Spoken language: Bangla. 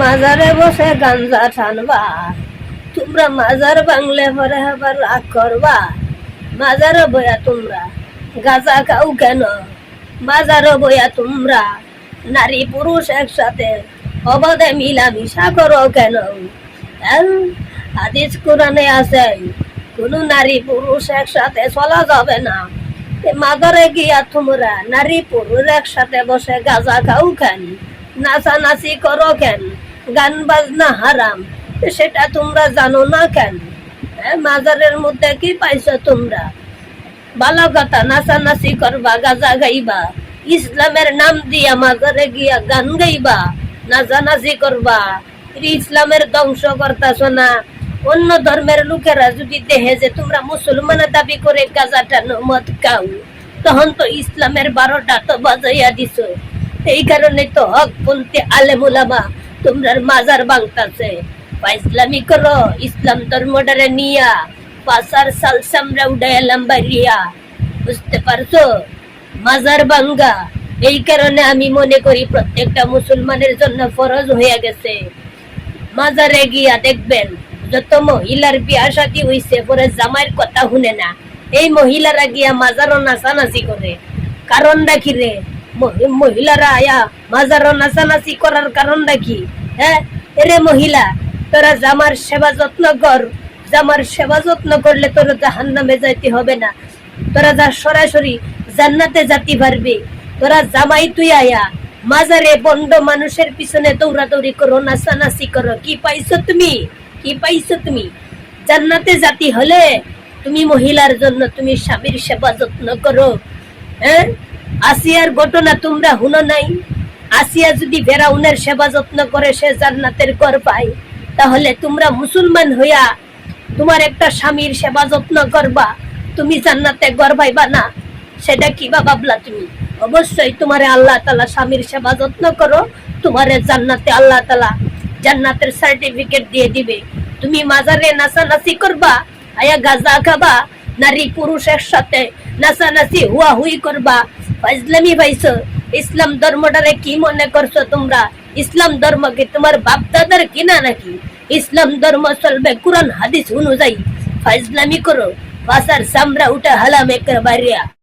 মাজারে বসে গাঞ্জা টানবা, তোমরা মাজার বাংলে পরে আবার রাগ করবা। মাজারে বইয়া তোমরা গাঁজা খাও কেন? মাজারে বইয়া তোমরা নারী পুরুষ একসাথে অবাধে মিলামিশা করো কেন? হাদিস কোরআনে আছে কোন নারী পুরুষ একসাথে চলা যাবে না। মাজারে গিয়া তোমরা নারী পুরুষ একসাথে বসে গাঁজা খাও কেন? নাচানাচি করো কেন? গান বাজনা হারাম, সেটা তোমরা জানো না কেন? মাজারের মধ্যে কি পাইছো তোমরা? ভালো কথা, নাচানাচি করবা, গাঁজা গাইবা, ইসলামের নাম দিয়া মাজারে গিয়া গান গাইবা, নাচানাচি করবা, ইসলামের ধ্বংস করতেছ না। অন্য ধর্মের লোকেরা যদি দেখে যে তোমরা মুসলমানের দাবি করে গাঁজা টানো, মদ খাও, তখন তো ইসলামের 12টা তো বাজাইয়া দিছ। এই কারণে তো হকপন্থী আলেম উলামা তোমরা মাজার ভাঙতাছে। ইসলামী করো, ইসলাম ধর্মটারে নিয়া পাসার সাল সামরা উড়াইয়া লাম্বারিয়া, বুঝতে পারছো? মাজার ভাঙ্গা। এই কারণে আমি মনে করি প্রত্যেকটা মুসলমানের জন্য ফরজ হয়ে গেছে মাজারে গিয়া দেখবেন যত মহিলার বিয়া শাদী হইছে পরে জামাইয়ের কথা শুনে না, এই মহিলারা গিয়া মাজারও নাচানাচি করে। কারণ রাখি রে, মহিলারা আয়া মাজারও নাচানাচি করার কারণ রাখি। এরে মহিলা, তোরা জামার সেবা যত্ন কর। জামার সেবা যত্ন করলে তোরা জাহান্নামে যাইতে হবে না, তোরা যা সরাসরি জান্নাতে যাতে পারবি। তোরা জামাই তুই আয়া মাজারে বন্ড মানুষের পিছনে দৌড়াদৌড়ি করো, নাচানাচি করো, কি পাইছো তুমি? কি পাইছো তুমি? জান্নাতে জাতি হলে তুমি মহিলার জন্য তুমি স্বামীর সেবা যত্ন করো। আসিয়ার ঘটনা তোমরা শুনো নাই? আসিয়া যদি ফেরাউনের সেবা যত্ন করে সে জান্নাতের ঘর পায়, তাহলে তোমরা মুসলমান হইয়া তোমার একটা স্বামীর সেবা যত্ন করবা, তুমি জান্নাতে ঘর পাইবা না? সেটা কিবা ভাবলা তুমি? অবশ্যই তোমারে আল্লাহ তাআলা স্বামীর সেবা যত্ন করো, তোমারে জান্নাতে আল্লাহ তাআলা জান্নাতের সার্টিফিকেট দিয়ে দিবে। তুমি মাজারে নাচানাচি করবা, আয়া গাঁজা খাবা, নারী পুরুষ একসাথে নাচানাচি হুয়া হুই করবা, ফাজলামি পাইছো। ইসলাম ধর্মটারে কি মনে করছো তোমরা? ইসলাম ধর্ম কি তোমার বাপ দাদার কিনা নাকি? ইসলাম ধর্ম চলবে কোরআন হাদিস অনুযায়ী। ফাজলামি করো, বাসার সামরা উঠে হালামে বাড়িয়া।